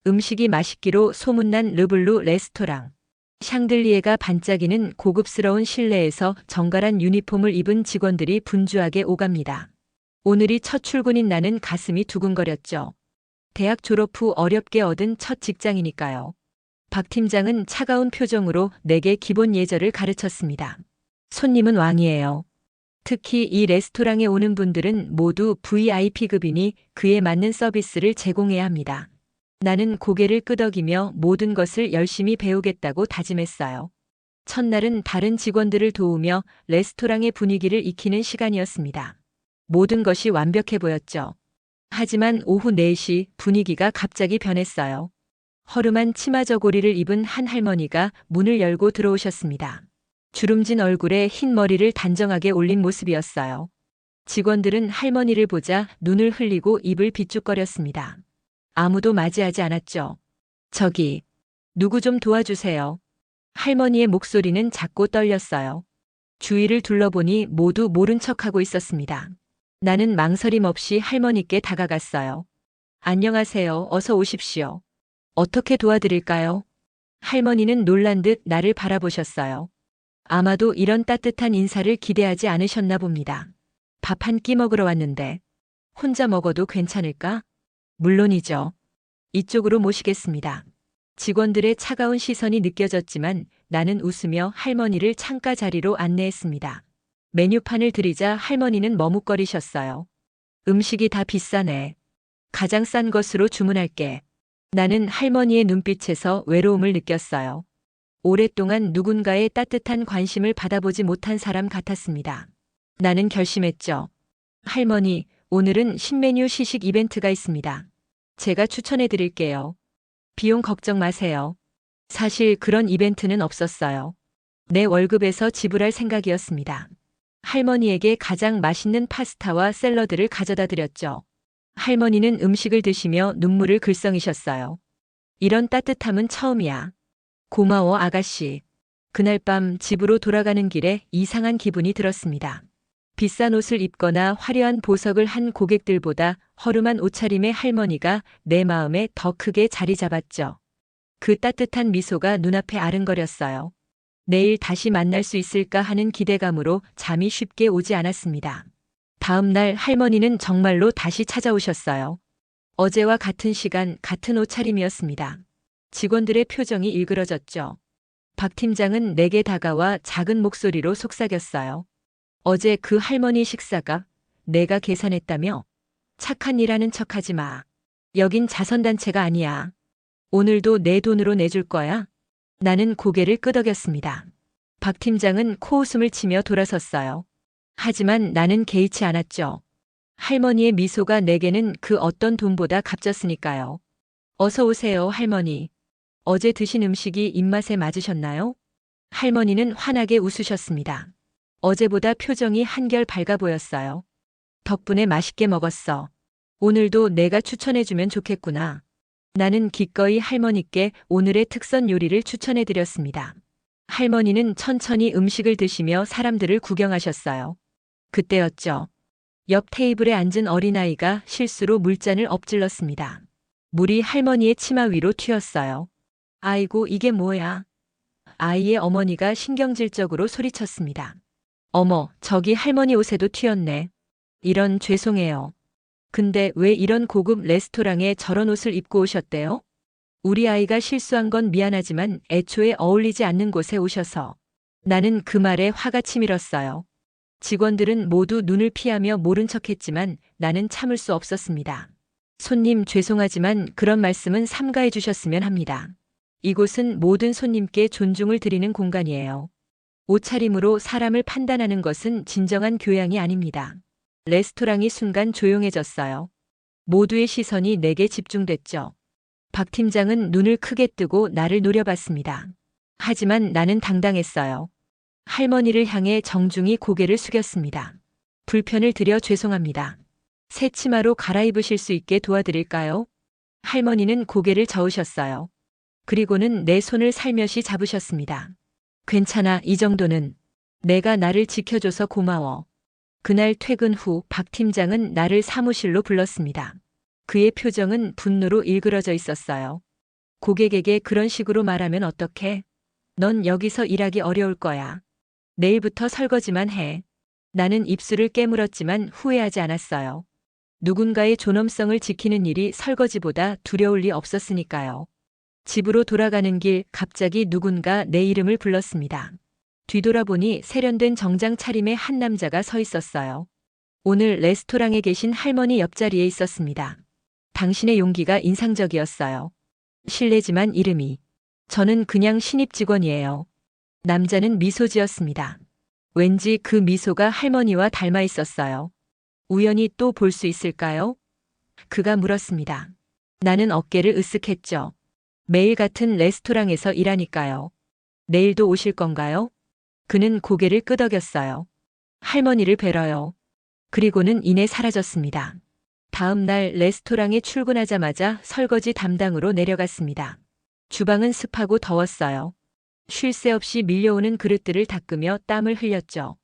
음식이 맛있기로 소문난 르블루 레스토랑. 샹들리에가 반짝이는 고급스러운 실내에서 정갈한 유니폼을 입은 직원들이 분주하게 오갑니다. 오늘이 첫 출근인 나는 가슴이 두근거렸죠. 대학 졸업 후 어렵게 얻은 첫 직장이니까요. 박 팀장은 차가운 표정으로 내게 기본 예절을 가르쳤습니다. 손님은 왕이에요. 특히 이 레스토랑에 오는 분들은 모두 VIP급이니 그에 맞는 서비스를 제공해야 합니다. 나는 고개를 끄덕이며 모든 것을 열심히 배우겠다고 다짐했어요. 첫날은 다른 직원들을 도우며 레스토랑의 분위기를 익히는 시간이었습니다. 모든 것이 완벽해 보였죠. 하지만 오후 4시 분위기가 갑자기 변했어요. 허름한 치마 저고리를 입은 한 할머니가 문을 열고 들어오셨습니다. 주름진 얼굴에 흰 머리를 단정하게 올린 모습이었어요. 직원들은 할머니를 보자 눈을 흘리고 입을 비쭉거렸습니다. 아무도 맞이하지 않았죠. 저기, 누구 좀 도와주세요. 할머니의 목소리는 작고 떨렸어요. 주위를 둘러보니 모두 모른 척하고 있었습니다. 나는 망설임 없이 할머니께 다가갔어요. 안녕하세요. 어서 오십시오. 어떻게 도와드릴까요? 할머니는 놀란 듯 나를 바라보셨어요. 아마도 이런 따뜻한 인사를 기대하지 않으셨나 봅니다. 밥 한 끼 먹으러 왔는데 혼자 먹어도 괜찮을까? 물론이죠. 이쪽으로 모시겠습니다. 직원들의 차가운 시선이 느껴졌지만 나는 웃으며 할머니를 창가 자리로 안내했습니다. 메뉴판을 들이자 할머니는 머뭇거리셨어요. 음식이 다 비싸네. 가장 싼 것으로 주문할게. 나는 할머니의 눈빛에서 외로움을 느꼈어요. 오랫동안 누군가의 따뜻한 관심을 받아보지 못한 사람 같았습니다. 나는 결심했죠. 할머니, 오늘은 신메뉴 시식 이벤트가 있습니다. 제가 추천해 드릴게요. 비용 걱정 마세요. 사실 그런 이벤트는 없었어요. 내 월급에서 지불할 생각이었습니다. 할머니에게 가장 맛있는 파스타와 샐러드를 가져다 드렸죠. 할머니는 음식을 드시며 눈물을 글썽이셨어요. 이런 따뜻함은 처음이야. 고마워, 아가씨. 그날 밤 집으로 돌아가는 길에 이상한 기분이 들었습니다. 비싼 옷을 입거나 화려한 보석을 한 고객들보다 허름한 옷차림의 할머니가 내 마음에 더 크게 자리 잡았죠. 그 따뜻한 미소가 눈앞에 아른거렸어요. 내일 다시 만날 수 있을까 하는 기대감으로 잠이 쉽게 오지 않았습니다. 다음 날 할머니는 정말로 다시 찾아오셨어요. 어제와 같은 시간, 같은 옷차림이었습니다. 직원들의 표정이 일그러졌죠. 박 팀장은 내게 다가와 작은 목소리로 속삭였어요. 어제 그 할머니 식사가 내가 계산했다며? 착한 일 하는 척하지 마. 여긴 자선단체가 아니야. 오늘도 내 돈으로 내줄 거야? 나는 고개를 끄덕였습니다. 박 팀장은 코웃음을 치며 돌아섰어요. 하지만 나는 개의치 않았죠. 할머니의 미소가 내게는 그 어떤 돈보다 값졌으니까요. 어서 오세요, 할머니. 어제 드신 음식이 입맛에 맞으셨나요? 할머니는 환하게 웃으셨습니다. 어제보다 표정이 한결 밝아 보였어요. 덕분에 맛있게 먹었어. 오늘도 내가 추천해주면 좋겠구나. 나는 기꺼이 할머니께 오늘의 특선 요리를 추천해드렸습니다. 할머니는 천천히 음식을 드시며 사람들을 구경하셨어요. 그때였죠. 옆 테이블에 앉은 어린아이가 실수로 물잔을 엎질렀습니다. 물이 할머니의 치마 위로 튀었어요. 아이고, 이게 뭐야? 아이의 어머니가 신경질적으로 소리쳤습니다. 어머, 저기 할머니 옷에도 튀었네. 이런, 죄송해요. 근데 왜 이런 고급 레스토랑에 저런 옷을 입고 오셨대요? 우리 아이가 실수한 건 미안하지만 애초에 어울리지 않는 곳에 오셔서. 나는 그 말에 화가 치밀었어요. 직원들은 모두 눈을 피하며 모른 척했지만 나는 참을 수 없었습니다. 손님, 죄송하지만 그런 말씀은 삼가해 주셨으면 합니다. 이곳은 모든 손님께 존중을 드리는 공간이에요. 옷차림으로 사람을 판단하는 것은 진정한 교양이 아닙니다. 레스토랑이 순간 조용해졌어요. 모두의 시선이 내게 집중됐죠. 박 팀장은 눈을 크게 뜨고 나를 노려봤습니다. 하지만 나는 당당했어요. 할머니를 향해 정중히 고개를 숙였습니다. 불편을 드려 죄송합니다. 새 치마로 갈아입으실 수 있게 도와드릴까요? 할머니는 고개를 저으셨어요. 그리고는 내 손을 살며시 잡으셨습니다. 괜찮아, 이 정도는. 내가 나를 지켜줘서 고마워. 그날 퇴근 후 박 팀장은 나를 사무실로 불렀습니다. 그의 표정은 분노로 일그러져 있었어요. 고객에게 그런 식으로 말하면 어떡해? 넌 여기서 일하기 어려울 거야. 내일부터 설거지만 해. 나는 입술을 깨물었지만 후회하지 않았어요. 누군가의 존엄성을 지키는 일이 설거지보다 두려울 리 없었으니까요. 집으로 돌아가는 길 갑자기 누군가 내 이름을 불렀습니다. 뒤돌아보니 세련된 정장 차림의 한 남자가 서 있었어요. 오늘 레스토랑에 계신 할머니 옆자리에 있었습니다. 당신의 용기가 인상적이었어요. 실례지만 이름이. 저는 그냥 신입 직원이에요. 남자는 미소 지었습니다. 왠지 그 미소가 할머니와 닮아 있었어요. 우연히 또 볼 수 있을까요? 그가 물었습니다. 나는 어깨를 으쓱했죠. 매일 같은 레스토랑에서 일하니까요. 내일도 오실 건가요? 그는 고개를 끄덕였어요. 할머니를 뵈러요. 그리고는 이내 사라졌습니다. 다음 날 레스토랑에 출근하자마자 설거지 담당으로 내려갔습니다. 주방은 습하고 더웠어요. 쉴 새 없이 밀려오는 그릇들을 닦으며 땀을 흘렸죠.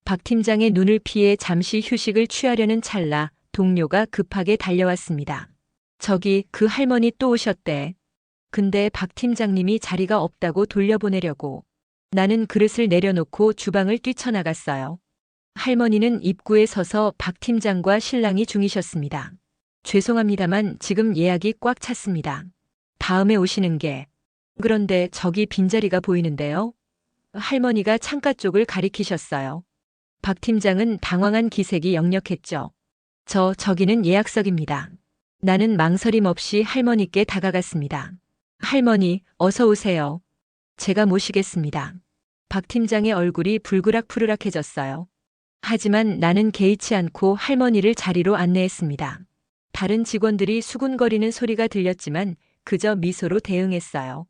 박 팀장의 눈을 피해 잠시 휴식을 취하려는 찰나 동료가 급하게 달려왔습니다. 저기 그 할머니 또 오셨대. 근데 박 팀장님이 자리가 없다고 돌려보내려고. 나는 그릇을 내려놓고 주방을 뛰쳐나갔어요. 할머니는 입구에 서서 박 팀장과 실랑이 중이셨습니다. 죄송합니다만 지금 예약이 꽉 찼습니다. 다음에 오시는 게. 그런데 저기 빈자리가 보이는데요. 할머니가 창가 쪽을 가리키셨어요. 박 팀장은 당황한 기색이 역력했죠. 저기는 예약석입니다. 나는 망설임 없이 할머니께 다가갔습니다. 할머니, 어서 오세요. 제가 모시겠습니다. 박 팀장의 얼굴이 불그락푸르락해졌어요. 하지만 나는 개의치 않고 할머니를 자리로 안내했습니다. 다른 직원들이 수군거리는 소리가 들렸지만 그저 미소로 대응했어요.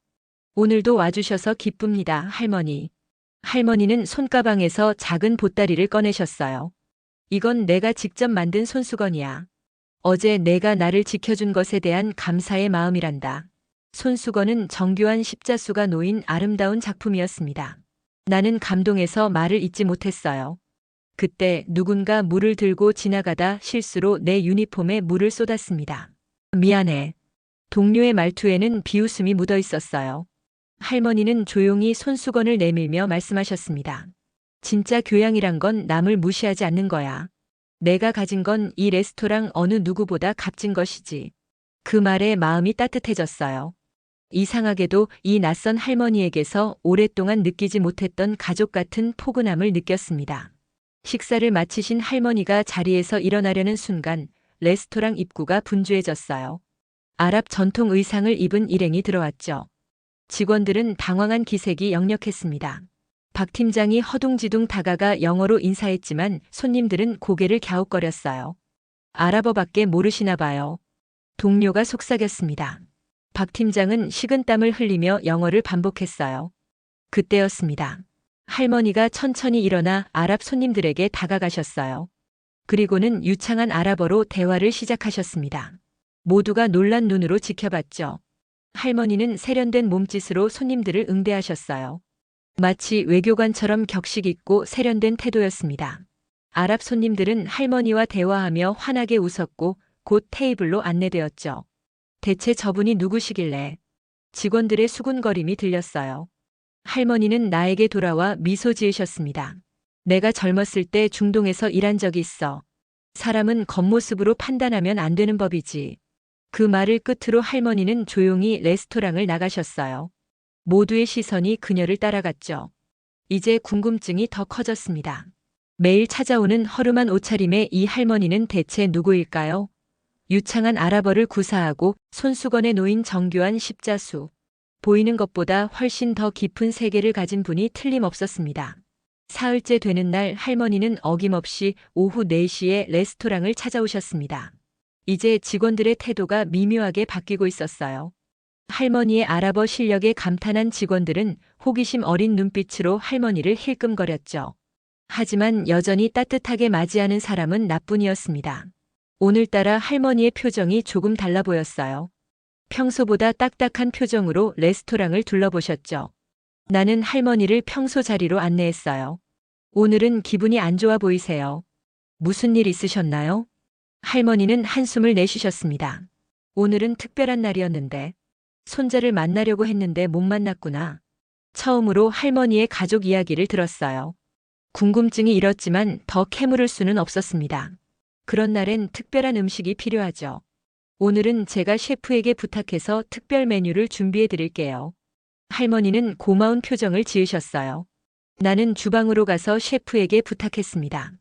오늘도 와주셔서 기쁩니다, 할머니. 할머니는 손가방에서 작은 보따리를 꺼내셨어요. 이건 내가 직접 만든 손수건이야. 어제 내가 나를 지켜준 것에 대한 감사의 마음이란다. 손수건은 정교한 십자수가 놓인 아름다운 작품이었습니다. 나는 감동해서 말을 잇지 못했어요. 그때 누군가 물을 들고 지나가다 실수로 내 유니폼에 물을 쏟았습니다. 미안해. 동료의 말투에는 비웃음이 묻어 있었어요. 할머니는 조용히 손수건을 내밀며 말씀하셨습니다. 진짜 교양이란 건 남을 무시하지 않는 거야. 내가 가진 건 이 레스토랑 어느 누구보다 값진 것이지. 그 말에 마음이 따뜻해졌어요. 이상하게도 이 낯선 할머니에게서 오랫동안 느끼지 못했던 가족 같은 포근함을 느꼈습니다. 식사를 마치신 할머니가 자리에서 일어나려는 순간 레스토랑 입구가 분주해졌어요. 아랍 전통 의상을 입은 일행이 들어왔죠. 직원들은 당황한 기색이 역력했습니다. 박 팀장이 허둥지둥 다가가 영어로 인사했지만 손님들은 고개를 갸웃거렸어요. 아랍어밖에 모르시나 봐요. 동료가 속삭였습니다. 박 팀장은 식은땀을 흘리며 영어를 반복했어요. 그때였습니다. 할머니가 천천히 일어나 아랍 손님들에게 다가가셨어요. 그리고는 유창한 아랍어로 대화를 시작하셨습니다. 모두가 놀란 눈으로 지켜봤죠. 할머니는 세련된 몸짓으로 손님들을 응대하셨어요. 마치 외교관처럼 격식 있고 세련된 태도였습니다. 아랍 손님들은 할머니와 대화하며 환하게 웃었고 곧 테이블로 안내되었죠. 대체 저분이 누구시길래? 직원들의 수군거림이 들렸어요. 할머니는 나에게 돌아와 미소 지으셨습니다. 내가 젊었을 때 중동에서 일한 적이 있어. 사람은 겉모습으로 판단하면 안 되는 법이지. 그 말을 끝으로 할머니는 조용히 레스토랑을 나가셨어요. 모두의 시선이 그녀를 따라갔죠. 이제 궁금증이 더 커졌습니다. 매일 찾아오는 허름한 옷차림의 이 할머니는 대체 누구일까요? 유창한 아랍어를 구사하고 손수건에 놓인 정교한 십자수. 보이는 것보다 훨씬 더 깊은 세계를 가진 분이 틀림없었습니다. 사흘째 되는 날 할머니는 어김없이 오후 4시에 레스토랑을 찾아오셨습니다. 이제 직원들의 태도가 미묘하게 바뀌고 있었어요. 할머니의 아랍어 실력에 감탄한 직원들은 호기심 어린 눈빛으로 할머니를 힐끔거렸죠. 하지만 여전히 따뜻하게 맞이하는 사람은 나뿐이었습니다. 오늘따라 할머니의 표정이 조금 달라 보였어요. 평소보다 딱딱한 표정으로 레스토랑을 둘러보셨죠. 나는 할머니를 평소 자리로 안내했어요. 오늘은 기분이 안 좋아 보이세요. 무슨 일 있으셨나요? 할머니는 한숨을 내쉬셨습니다. 오늘은 특별한 날이었는데. 손자를 만나려고 했는데 못 만났구나. 처음으로 할머니의 가족 이야기를 들었어요. 궁금증이 일었지만 더 캐물을 수는 없었습니다. 그런 날엔 특별한 음식이 필요하죠. 오늘은 제가 셰프에게 부탁해서 특별 메뉴를 준비해 드릴게요. 할머니는 고마운 표정을 지으셨어요. 나는 주방으로 가서 셰프에게 부탁했습니다.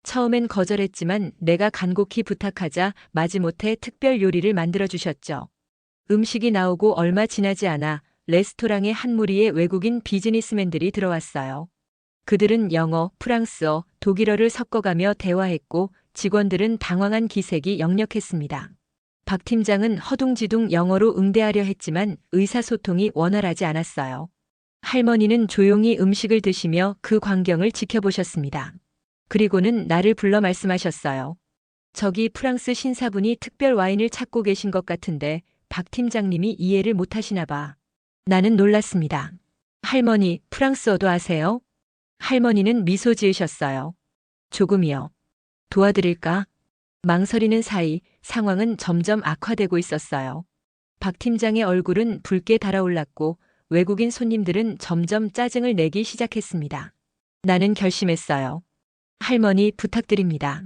처음엔 거절했지만 내가 간곡히 부탁하자 마지못해 특별 요리를 만들어 주셨죠. 음식이 나오고 얼마 지나지 않아 레스토랑에 한 무리의 외국인 비즈니스맨들이 들어왔어요. 그들은 영어, 프랑스어, 독일어를 섞어가며 대화했고 직원들은 당황한 기색이 역력했습니다. 박 팀장은 허둥지둥 영어로 응대하려 했지만 의사소통이 원활하지 않았어요. 할머니는 조용히 음식을 드시며 그 광경을 지켜보셨습니다. 그리고는 나를 불러 말씀하셨어요. 저기 프랑스 신사분이 특별 와인을 찾고 계신 것 같은데 박 팀장님이 이해를 못하시나 봐. 나는 놀랐습니다. 할머니, 프랑스어도 아세요? 할머니는 미소 지으셨어요. 조금이요. 도와드릴까? 망설이는 사이 상황은 점점 악화되고 있었어요. 박 팀장의 얼굴은 붉게 달아올랐고 외국인 손님들은 점점 짜증을 내기 시작했습니다. 나는 결심했어요. 할머니 부탁드립니다.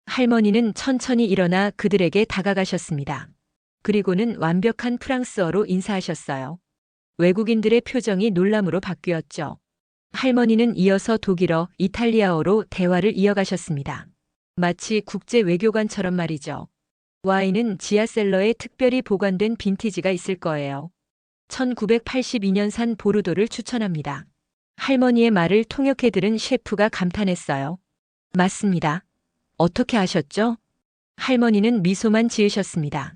할머니는 천천히 일어나 그들에게 다가가셨습니다. 그리고는 완벽한 프랑스어로 인사하셨어요. 외국인들의 표정이 놀람으로 바뀌었죠. 할머니는 이어서 독일어, 이탈리아어로 대화를 이어가셨습니다. 마치 국제 외교관처럼 말이죠. 와인은 지하셀러에 특별히 보관된 빈티지가 있을 거예요. 1982년산 보르도를 추천합니다. 할머니의 말을 통역해 들은 셰프가 감탄했어요. 맞습니다. 어떻게 아셨죠? 할머니는 미소만 지으셨습니다.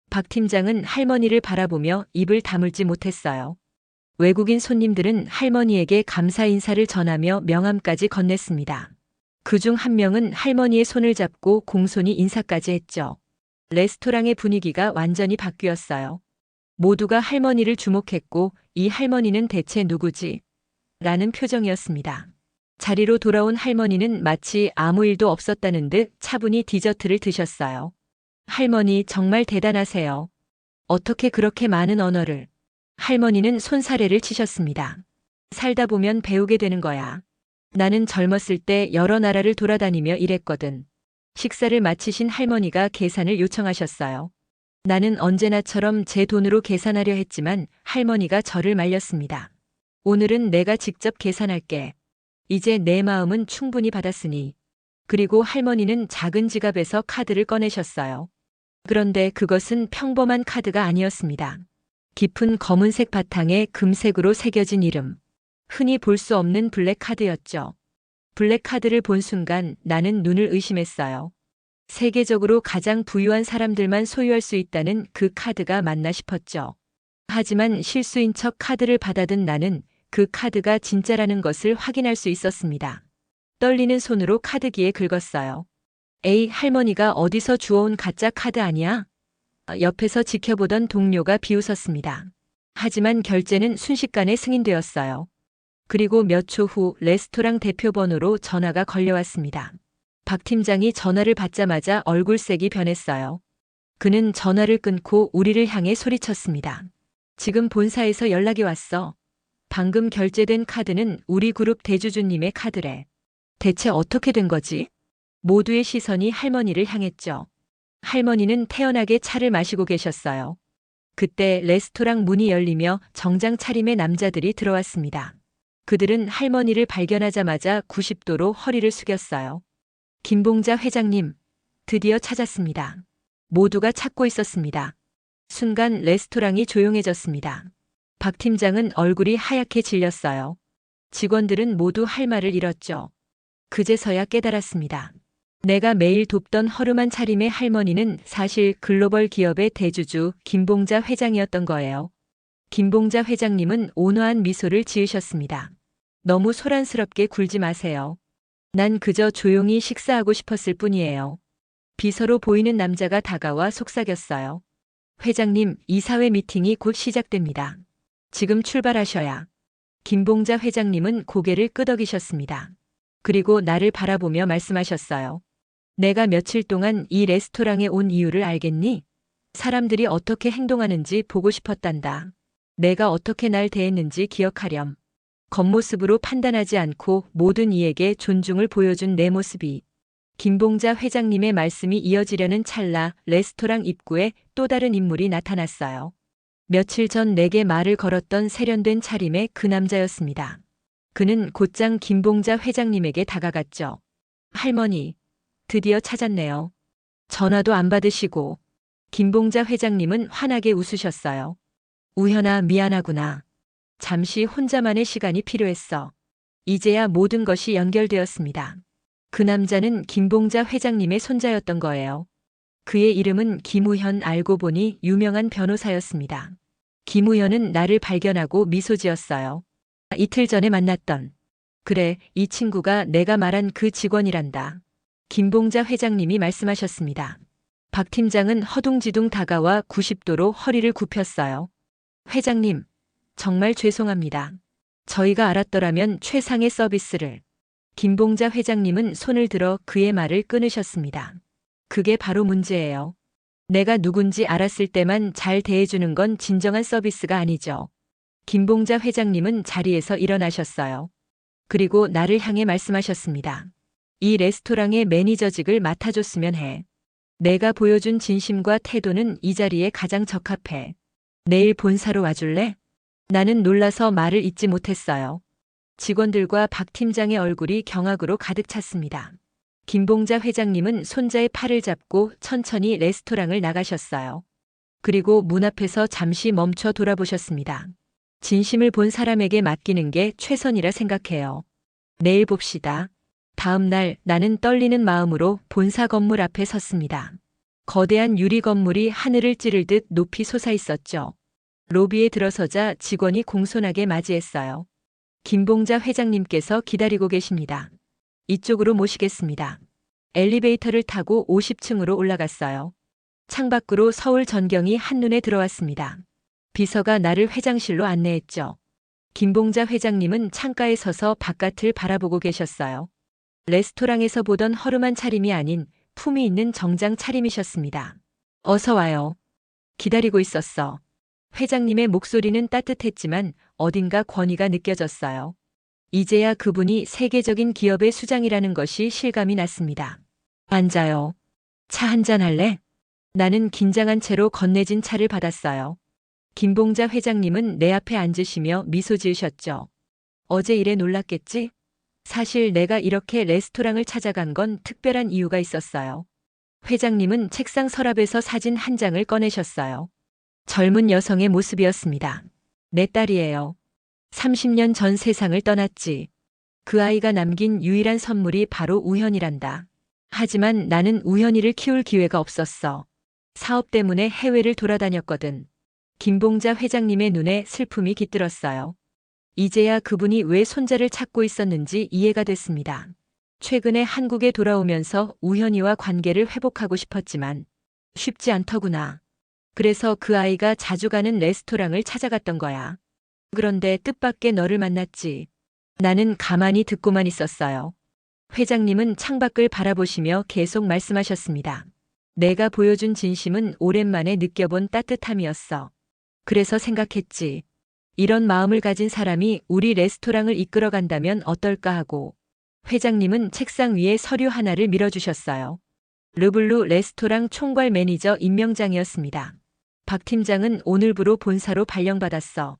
박 팀장은 할머니를 바라보며 입을 다물지 못했어요. 외국인 손님들은 할머니에게 감사 인사를 전하며 명함까지 건넸습니다. 그중 한 명은 할머니의 손을 잡고 공손히 인사까지 했죠. 레스토랑의 분위기가 완전히 바뀌었어요. 모두가 할머니를 주목했고 이 할머니는 대체 누구지? 라는 표정이었습니다. 자리로 돌아온 할머니는 마치 아무 일도 없었다는 듯 차분히 디저트를 드셨어요. 할머니 정말 대단하세요. 어떻게 그렇게 많은 언어를. 할머니는 손사래를 치셨습니다. 살다 보면 배우게 되는 거야. 나는 젊었을 때 여러 나라를 돌아다니며 일했거든. 식사를 마치신 할머니가 계산을 요청하셨어요. 나는 언제나처럼 제 돈으로 계산하려 했지만 할머니가 저를 말렸습니다. 오늘은 내가 직접 계산할게. 이제 내 마음은 충분히 받았으니. 그리고 할머니는 작은 지갑에서 카드를 꺼내셨어요. 그런데 그것은 평범한 카드가 아니었습니다. 깊은 검은색 바탕에 금색으로 새겨진 이름. 흔히 볼 수 없는 블랙카드였죠. 블랙카드를 본 순간 나는 눈을 의심했어요. 세계적으로 가장 부유한 사람들만 소유할 수 있다는 그 카드가 맞나 싶었죠. 하지만 실수인 척 카드를 받아든 나는 그 카드가 진짜라는 것을 확인할 수 있었습니다. 떨리는 손으로 카드기에 긁었어요. 에이, 할머니가 어디서 주워온 가짜 카드 아니야? 옆에서 지켜보던 동료가 비웃었습니다. 하지만 결제는 순식간에 승인되었어요. 그리고 몇 초 후 레스토랑 대표번호로 전화가 걸려왔습니다. 박 팀장이 전화를 받자마자 얼굴색이 변했어요. 그는 전화를 끊고 우리를 향해 소리쳤습니다. 지금 본사에서 연락이 왔어. 방금 결제된 카드는 우리 그룹 대주주님의 카드래. 대체 어떻게 된 거지? 모두의 시선이 할머니를 향했죠. 할머니는 태연하게 차를 마시고 계셨어요. 그때 레스토랑 문이 열리며 정장 차림의 남자들이 들어왔습니다. 그들은 할머니를 발견하자마자 90도로 허리를 숙였어요. 김봉자 회장님, 드디어 찾았습니다. 모두가 찾고 있었습니다. 순간 레스토랑이 조용해졌습니다. 박 팀장은 얼굴이 하얗게 질렸어요. 직원들은 모두 할 말을 잃었죠. 그제서야 깨달았습니다. 내가 매일 돕던 허름한 차림의 할머니는 사실 글로벌 기업의 대주주 김봉자 회장이었던 거예요. 김봉자 회장님은 온화한 미소를 지으셨습니다. 너무 소란스럽게 굴지 마세요. 난 그저 조용히 식사하고 싶었을 뿐이에요. 비서로 보이는 남자가 다가와 속삭였어요. 회장님, 이사회 미팅이 곧 시작됩니다. 지금 출발하셔야. 김봉자 회장님은 고개를 끄덕이셨습니다. 그리고 나를 바라보며 말씀하셨어요. 내가 며칠 동안 이 레스토랑에 온 이유를 알겠니? 사람들이 어떻게 행동하는지 보고 싶었단다. 내가 어떻게 날 대했는지 기억하렴. 겉모습으로 판단하지 않고 모든 이에게 존중을 보여준 내 모습이. 김봉자 회장님의 말씀이 이어지려는 찰나 레스토랑 입구에 또 다른 인물이 나타났어요. 며칠 전 내게 말을 걸었던 세련된 차림의 그 남자였습니다. 그는 곧장 김봉자 회장님에게 다가갔죠. 할머니, 드디어 찾았네요. 전화도 안 받으시고. 김봉자 회장님은 환하게 웃으셨어요. 우현아, 미안하구나. 잠시 혼자만의 시간이 필요했어. 이제야 모든 것이 연결되었습니다. 그 남자는 김봉자 회장님의 손자였던 거예요. 그의 이름은 김우현, 알고 보니 유명한 변호사였습니다. 김우현은 나를 발견하고 미소 지었어요. 이틀 전에 만났던. 그래, 이 친구가 내가 말한 그 직원이란다. 김봉자 회장님이 말씀하셨습니다. 박 팀장은 허둥지둥 다가와 90도로 허리를 굽혔어요. 회장님, 정말 죄송합니다. 저희가 알았더라면 최상의 서비스를. 김봉자 회장님은 손을 들어 그의 말을 끊으셨습니다. 그게 바로 문제예요. 내가 누군지 알았을 때만 잘 대해주는 건 진정한 서비스가 아니죠. 김봉자 회장님은 자리에서 일어나셨어요. 그리고 나를 향해 말씀하셨습니다. 이 레스토랑의 매니저직을 맡아줬으면 해. 내가 보여준 진심과 태도는 이 자리에 가장 적합해. 내일 본사로 와줄래? 나는 놀라서 말을 잇지 못했어요. 직원들과 박 팀장의 얼굴이 경악으로 가득 찼습니다. 김봉자 회장님은 손자의 팔을 잡고 천천히 레스토랑을 나가셨어요. 그리고 문 앞에서 잠시 멈춰 돌아보셨습니다. 진심을 본 사람에게 맡기는 게 최선이라 생각해요. 내일 봅시다. 다음 날 나는 떨리는 마음으로 본사 건물 앞에 섰습니다. 거대한 유리 건물이 하늘을 찌를 듯 높이 솟아 있었죠. 로비에 들어서자 직원이 공손하게 맞이했어요. 김봉자 회장님께서 기다리고 계십니다. 이쪽으로 모시겠습니다. 엘리베이터를 타고 50층으로 올라갔어요. 창밖으로 서울 전경이 한눈에 들어왔습니다. 비서가 나를 회장실로 안내했죠. 김봉자 회장님은 창가에 서서 바깥을 바라보고 계셨어요. 레스토랑에서 보던 허름한 차림이 아닌 품위 있는 정장 차림이셨습니다. 어서 와요. 기다리고 있었어. 회장님의 목소리는 따뜻했지만 어딘가 권위가 느껴졌어요. 이제야 그분이 세계적인 기업의 수장이라는 것이 실감이 났습니다. 앉아요. 차 한잔 할래? 나는 긴장한 채로 건네진 차를 받았어요. 김봉자 회장님은 내 앞에 앉으시며 미소 지으셨죠. 어제 일에 놀랐겠지? 사실 내가 이렇게 레스토랑을 찾아간 건 특별한 이유가 있었어요. 회장님은 책상 서랍에서 사진 한 장을 꺼내셨어요. 젊은 여성의 모습이었습니다. 내 딸이에요. 30년 전 세상을 떠났지. 그 아이가 남긴 유일한 선물이 바로 우현이란다. 하지만 나는 우현이를 키울 기회가 없었어. 사업 때문에 해외를 돌아다녔거든. 김봉자 회장님의 눈에 슬픔이 깃들었어요. 이제야 그분이 왜 손자를 찾고 있었는지 이해가 됐습니다. 최근에 한국에 돌아오면서 우현이와 관계를 회복하고 싶었지만 쉽지 않더구나. 그래서 그 아이가 자주 가는 레스토랑을 찾아갔던 거야. 그런데 뜻밖의 너를 만났지. 나는 가만히 듣고만 있었어요. 회장님은 창밖을 바라보시며 계속 말씀하셨습니다. 내가 보여준 진심은 오랜만에 느껴본 따뜻함이었어. 그래서 생각했지. 이런 마음을 가진 사람이 우리 레스토랑을 이끌어간다면 어떨까 하고. 회장님은 책상 위에 서류 하나를 밀어주셨어요. 르블루 레스토랑 총괄 매니저 임명장이었습니다. 박 팀장은 오늘부로 본사로 발령받았어.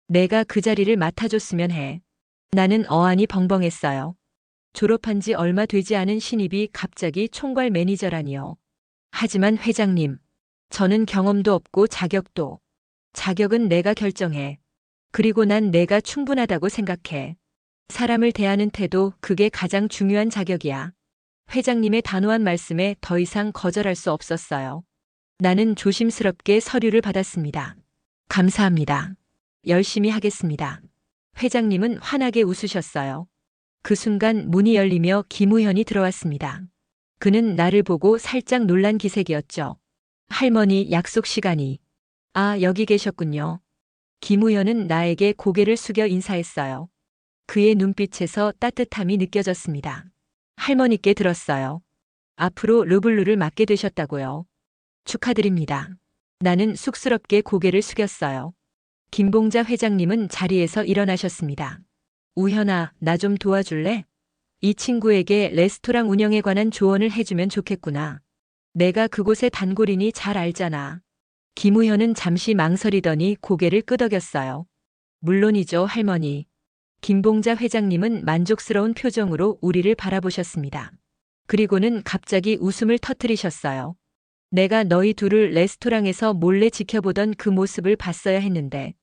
내가 그 자리를 맡아줬으면 해. 나는 어안이 벙벙했어요. 졸업한 지 얼마 되지 않은 신입이 갑자기 총괄 매니저라니요. 하지만 회장님, 저는 경험도 없고 자격도. 자격은 내가 결정해. 그리고 난 내가 충분하다고 생각해. 사람을 대하는 태도, 그게 가장 중요한 자격이야. 회장님의 단호한 말씀에 더 이상 거절할 수 없었어요. 나는 조심스럽게 서류를 받았습니다. 감사합니다. 열심히 하겠습니다. 회장님은 환하게 웃으셨어요. 그 순간 문이 열리며 김우현이 들어왔습니다. 그는 나를 보고 살짝 놀란 기색이었죠. 할머니, 약속 시간이. 아, 여기 계셨군요. 김우현은 나에게 고개를 숙여 인사했어요. 그의 눈빛에서 따뜻함이 느껴졌습니다. 할머니께 들었어요. 앞으로 르블루를 맡게 되셨다고요. 축하드립니다. 나는 쑥스럽게 고개를 숙였어요. 김봉자 회장님은 자리에서 일어나셨습니다. 우현아, 나 좀 도와줄래? 이 친구에게 레스토랑 운영에 관한 조언을 해주면 좋겠구나. 내가 그곳의 단골이니 잘 알잖아. 김우현은 잠시 망설이더니 고개를 끄덕였어요. 물론이죠, 할머니. 김봉자 회장님은 만족스러운 표정으로 우리를 바라보셨습니다. 그리고는 갑자기 웃음을 터뜨리셨어요. 내가 너희 둘을 레스토랑에서 몰래 지켜보던 그 모습을 봤어야 했는데.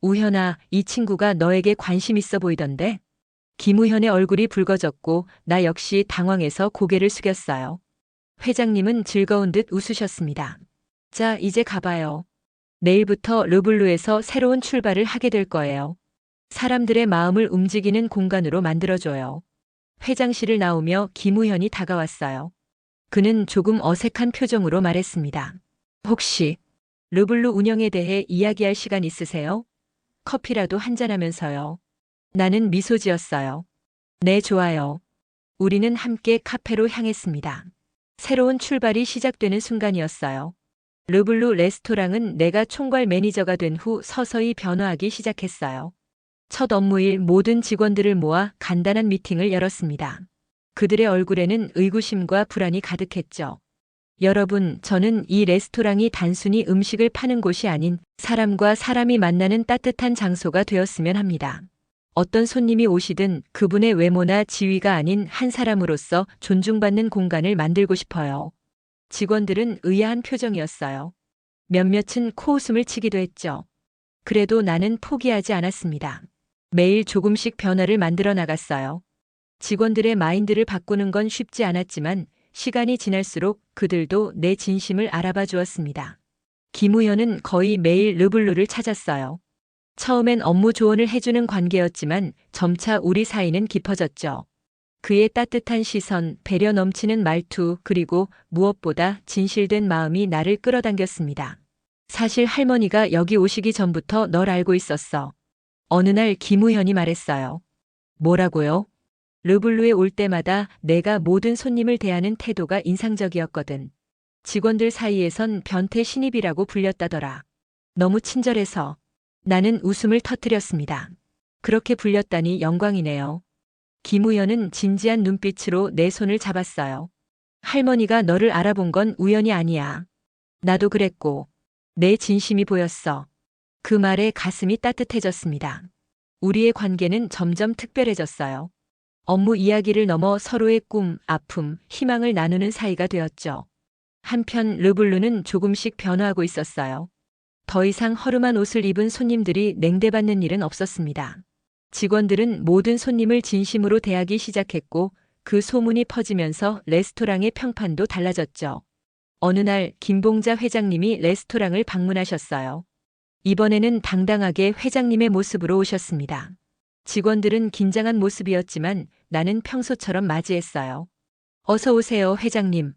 우현아, 이 친구가 너에게 관심 있어 보이던데? 김우현의 얼굴이 붉어졌고 나 역시 당황해서 고개를 숙였어요. 회장님은 즐거운 듯 웃으셨습니다. 자, 이제 가봐요. 내일부터 르블루에서 새로운 출발을 하게 될 거예요. 사람들의 마음을 움직이는 공간으로 만들어줘요. 회장실을 나오며 김우현이 다가왔어요. 그는 조금 어색한 표정으로 말했습니다. 혹시 르블루 운영에 대해 이야기할 시간 있으세요? 커피라도 한잔하면서요. 나는 미소 지었어요. 네, 좋아요. 우리는 함께 카페로 향했습니다. 새로운 출발이 시작되는 순간이었어요. 르블루 레스토랑은 내가 총괄 매니저가 된 후 서서히 변화하기 시작했어요. 첫 업무일 모든 직원들을 모아 간단한 미팅을 열었습니다. 그들의 얼굴에는 의구심과 불안이 가득했죠. 여러분, 저는 이 레스토랑이 단순히 음식을 파는 곳이 아닌 사람과 사람이 만나는 따뜻한 장소가 되었으면 합니다. 어떤 손님이 오시든 그분의 외모나 지위가 아닌 한 사람으로서 존중받는 공간을 만들고 싶어요. 직원들은 의아한 표정이었어요. 몇몇은 코웃음을 치기도 했죠. 그래도 나는 포기하지 않았습니다. 매일 조금씩 변화를 만들어 나갔어요. 직원들의 마인드를 바꾸는 건 쉽지 않았지만 시간이 지날수록 그들도 내 진심을 알아봐 주었습니다. 김우현은 거의 매일 르블루를 찾았어요. 처음엔 업무 조언을 해주는 관계였지만 점차 우리 사이는 깊어졌죠. 그의 따뜻한 시선, 배려 넘치는 말투, 그리고 무엇보다 진실된 마음이 나를 끌어당겼습니다. 사실 할머니가 여기 오시기 전부터 널 알고 있었어. 어느 날 김우현이 말했어요. 뭐라고요? 르블루에 올 때마다 내가 모든 손님을 대하는 태도가 인상적이었거든. 직원들 사이에선 변태 신입이라고 불렸다더라. 너무 친절해서. 나는 웃음을 터뜨렸습니다. 그렇게 불렸다니 영광이네요. 김우현은 진지한 눈빛으로 내 손을 잡았어요. 할머니가 너를 알아본 건 우연이 아니야. 나도 그랬고. 내 진심이 보였어. 그 말에 가슴이 따뜻해졌습니다. 우리의 관계는 점점 특별해졌어요. 업무 이야기를 넘어 서로의 꿈, 아픔, 희망을 나누는 사이가 되었죠. 한편 르블루는 조금씩 변화하고 있었어요. 더 이상 허름한 옷을 입은 손님들이 냉대받는 일은 없었습니다. 직원들은 모든 손님을 진심으로 대하기 시작했고 그 소문이 퍼지면서 레스토랑의 평판도 달라졌죠. 어느 날 김봉자 회장님이 레스토랑을 방문하셨어요. 이번에는 당당하게 회장님의 모습으로 오셨습니다. 직원들은 긴장한 모습이었지만 나는 평소처럼 맞이했어요. 어서 오세요, 회장님.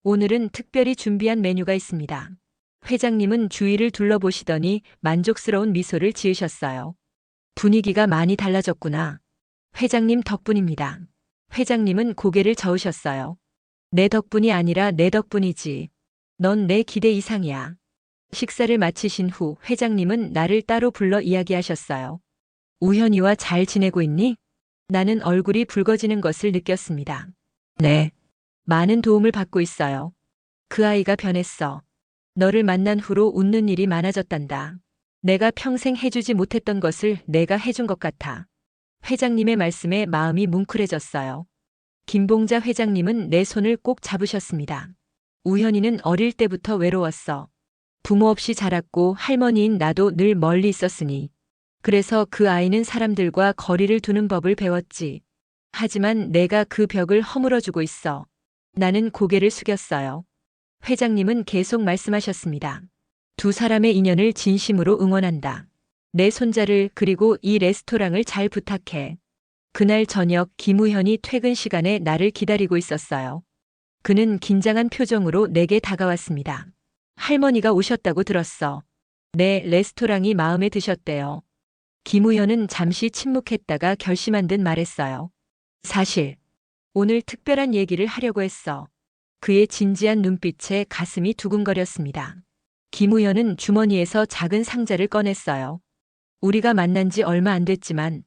오늘은 특별히 준비한 메뉴가 있습니다. 회장님은 주위를 둘러보시더니 만족스러운 미소를 지으셨어요. 분위기가 많이 달라졌구나. 회장님 덕분입니다. 회장님은 고개를 저으셨어요. 내 덕분이 아니라 내 덕분이지. 넌 내 기대 이상이야. 식사를 마치신 후 회장님은 나를 따로 불러 이야기하셨어요. 우현이와 잘 지내고 있니? 나는 얼굴이 붉어지는 것을 느꼈습니다. 네. 많은 도움을 받고 있어요. 그 아이가 변했어. 너를 만난 후로 웃는 일이 많아졌단다. 내가 평생 해주지 못했던 것을 내가 해준 것 같아. 회장님의 말씀에 마음이 뭉클해졌어요. 김봉자 회장님은 내 손을 꼭 잡으셨습니다. 우현이는 어릴 때부터 외로웠어. 부모 없이 자랐고 할머니인 나도 늘 멀리 있었으니. 그래서 그 아이는 사람들과 거리를 두는 법을 배웠지. 하지만 내가 그 벽을 허물어주고 있어. 나는 고개를 숙였어요. 회장님은 계속 말씀하셨습니다. 두 사람의 인연을 진심으로 응원한다. 내 손자를 그리고 이 레스토랑을 잘 부탁해. 그날 저녁 김우현이 퇴근 시간에 나를 기다리고 있었어요. 그는 긴장한 표정으로 내게 다가왔습니다. 할머니가 오셨다고 들었어. 내 레스토랑이 마음에 드셨대요. 김우현은 잠시 침묵했다가 결심한 듯 말했어요. 사실 오늘 특별한 얘기를 하려고 했어. 그의 진지한 눈빛에 가슴이 두근거렸습니다. 김우현은 주머니에서 작은 상자를 꺼냈어요. 우리가 만난 지 얼마 안 됐지만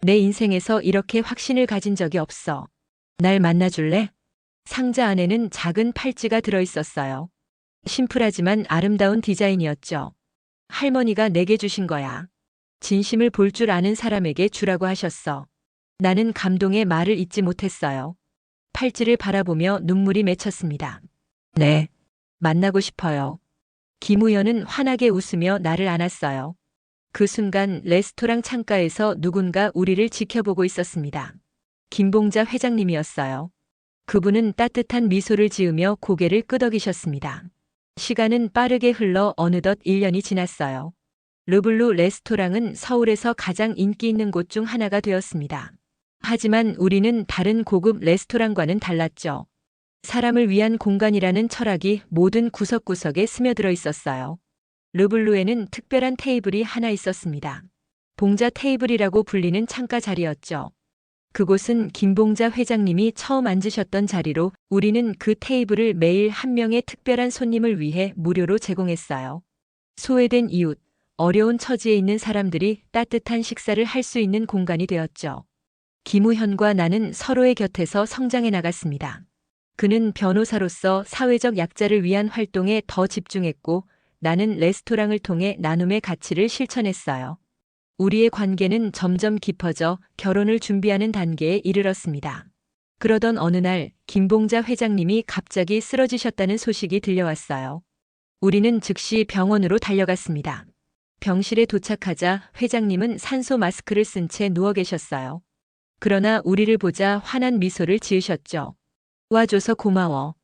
내 인생에서 이렇게 확신을 가진 적이 없어. 날 만나줄래? 상자 안에는 작은 팔찌가 들어있었어요. 심플하지만 아름다운 디자인이었죠. 할머니가 내게 주신 거야. 진심을 볼 줄 아는 사람에게 주라고 하셨어. 나는 감동의 말을 잇지 못했어요. 팔찌를 바라보며 눈물이 맺혔습니다. 네, 만나고 싶어요. 김우현은 환하게 웃으며 나를 안았어요. 그 순간 레스토랑 창가에서 누군가 우리를 지켜보고 있었습니다. 김봉자 회장님이었어요. 그분은 따뜻한 미소를 지으며 고개를 끄덕이셨습니다. 시간은 빠르게 흘러 어느덧 1년이 지났어요. 르블루 레스토랑은 서울에서 가장 인기 있는 곳 중 하나가 되었습니다. 하지만 우리는 다른 고급 레스토랑과는 달랐죠. 사람을 위한 공간이라는 철학이 모든 구석구석에 스며들어 있었어요. 르블루에는 특별한 테이블이 하나 있었습니다. 봉자 테이블이라고 불리는 창가 자리였죠. 그곳은 김봉자 회장님이 처음 앉으셨던 자리로 우리는 그 테이블을 매일 한 명의 특별한 손님을 위해 무료로 제공했어요. 소외된 이웃, 어려운 처지에 있는 사람들이 따뜻한 식사를 할 수 있는 공간이 되었죠. 김우현과 나는 서로의 곁에서 성장해 나갔습니다. 그는 변호사로서 사회적 약자를 위한 활동에 더 집중했고 나는 레스토랑을 통해 나눔의 가치를 실천했어요. 우리의 관계는 점점 깊어져 결혼을 준비하는 단계에 이르렀습니다. 그러던 어느 날 김봉자 회장님이 갑자기 쓰러지셨다는 소식이 들려왔어요. 우리는 즉시 병원으로 달려갔습니다. 병실에 도착하자 회장님은 산소 마스크를 쓴 채 누워 계셨어요. 그러나 우리를 보자 환한 미소를 지으셨죠. 와줘서 고마워.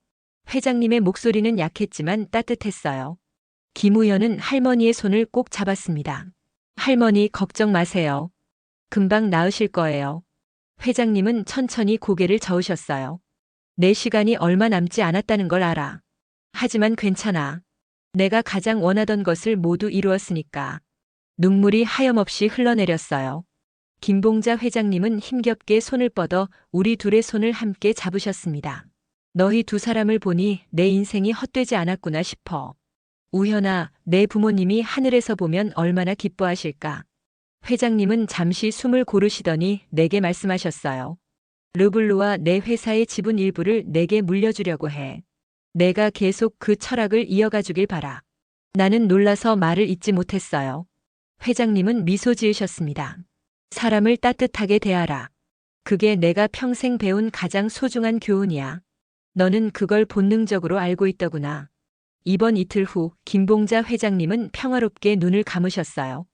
회장님의 목소리는 약했지만 따뜻했어요. 김우현은 할머니의 손을 꼭 잡았습니다. 할머니 걱정 마세요. 금방 나으실 거예요. 회장님은 천천히 고개를 저으셨어요. 내 시간이 얼마 남지 않았다는 걸 알아. 하지만 괜찮아. 내가 가장 원하던 것을 모두 이루었으니까. 눈물이 하염없이 흘러내렸어요. 김봉자 회장님은 힘겹게 손을 뻗어 우리 둘의 손을 함께 잡으셨습니다. 너희 두 사람을 보니 내 인생이 헛되지 않았구나 싶어. 우현아, 내 부모님이 하늘에서 보면 얼마나 기뻐하실까. 회장님은 잠시 숨을 고르시더니 내게 말씀하셨어요. 르블루와 내 회사의 지분 일부를 내게 물려주려고 해. 내가 계속 그 철학을 이어가주길 바라. 나는 놀라서 말을 잇지 못했어요. 회장님은 미소 지으셨습니다. 사람을 따뜻하게 대하라. 그게 내가 평생 배운 가장 소중한 교훈이야. 너는 그걸 본능적으로 알고 있더구나. 이번 이틀 후 김봉자 회장님은 평화롭게 눈을 감으셨어요.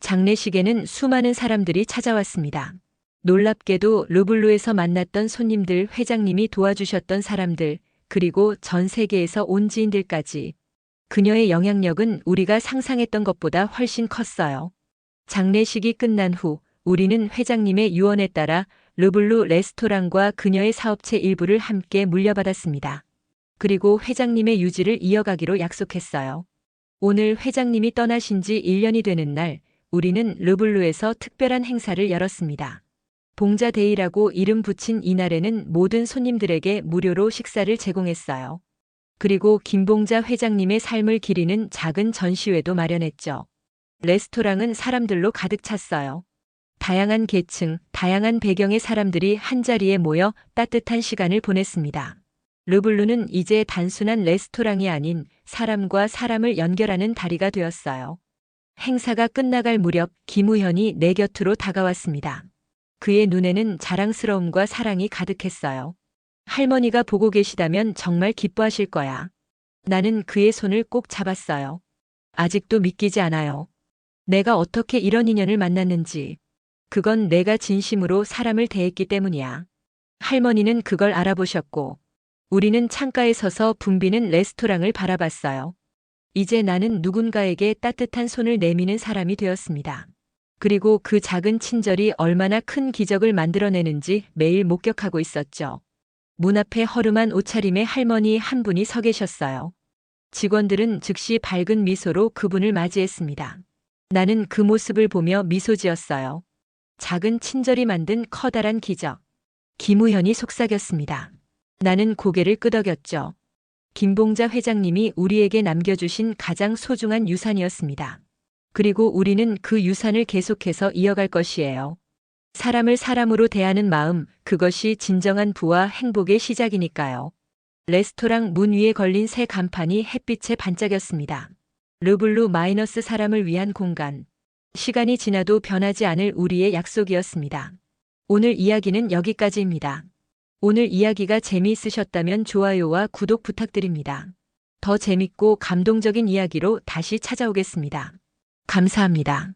장례식에는 수많은 사람들이 찾아왔습니다. 놀랍게도 르블루에서 만났던 손님들, 회장님이 도와주셨던 사람들, 그리고 전 세계에서 온 지인들까지. 그녀의 영향력은 우리가 상상했던 것보다 훨씬 컸어요. 장례식이 끝난 후 우리는 회장님의 유언에 따라 르블루 레스토랑과 그녀의 사업체 일부를 함께 물려받았습니다. 그리고 회장님의 유지를 이어가기로 약속했어요. 오늘 회장님이 떠나신 지 1년이 되는 날, 우리는 르블루에서 특별한 행사를 열었습니다. 봉자데이라고 이름 붙인 이날에는 모든 손님들에게 무료로 식사를 제공했어요. 그리고 김봉자 회장님의 삶을 기리는 작은 전시회도 마련했죠. 레스토랑은 사람들로 가득 찼어요. 다양한 계층, 다양한 배경의 사람들이 한자리에 모여 따뜻한 시간을 보냈습니다. 르블루는 이제 단순한 레스토랑이 아닌 사람과 사람을 연결하는 다리가 되었어요. 행사가 끝나갈 무렵 김우현이 내 곁으로 다가왔습니다. 그의 눈에는 자랑스러움과 사랑이 가득했어요. 할머니가 보고 계시다면 정말 기뻐하실 거야. 나는 그의 손을 꼭 잡았어요. 아직도 믿기지 않아요. 내가 어떻게 이런 인연을 만났는지. 그건 내가 진심으로 사람을 대했기 때문이야. 할머니는 그걸 알아보셨고, 우리는 창가에 서서 붐비는 레스토랑을 바라봤어요. 이제 나는 누군가에게 따뜻한 손을 내미는 사람이 되었습니다. 그리고 그 작은 친절이 얼마나 큰 기적을 만들어내는지 매일 목격하고 있었죠. 문 앞에 허름한 옷차림의 할머니 한 분이 서 계셨어요. 직원들은 즉시 밝은 미소로 그분을 맞이했습니다. 나는 그 모습을 보며 미소 지었어요. 작은 친절이 만든 커다란 기적. 김우현이 속삭였습니다. 나는 고개를 끄덕였죠. 김봉자 회장님이 우리에게 남겨주신 가장 소중한 유산이었습니다. 그리고 우리는 그 유산을 계속해서 이어갈 것이에요. 사람을 사람으로 대하는 마음, 그것이 진정한 부와 행복의 시작이니까요. 레스토랑 문 위에 걸린 새 간판이 햇빛에 반짝였습니다. 르블루 마이너스 사람을 위한 공간. 시간이 지나도 변하지 않을 우리의 약속이었습니다. 오늘 이야기는 여기까지입니다. 오늘 이야기가 재미있으셨다면 좋아요와 구독 부탁드립니다. 더 재밌고 감동적인 이야기로 다시 찾아오겠습니다. 감사합니다.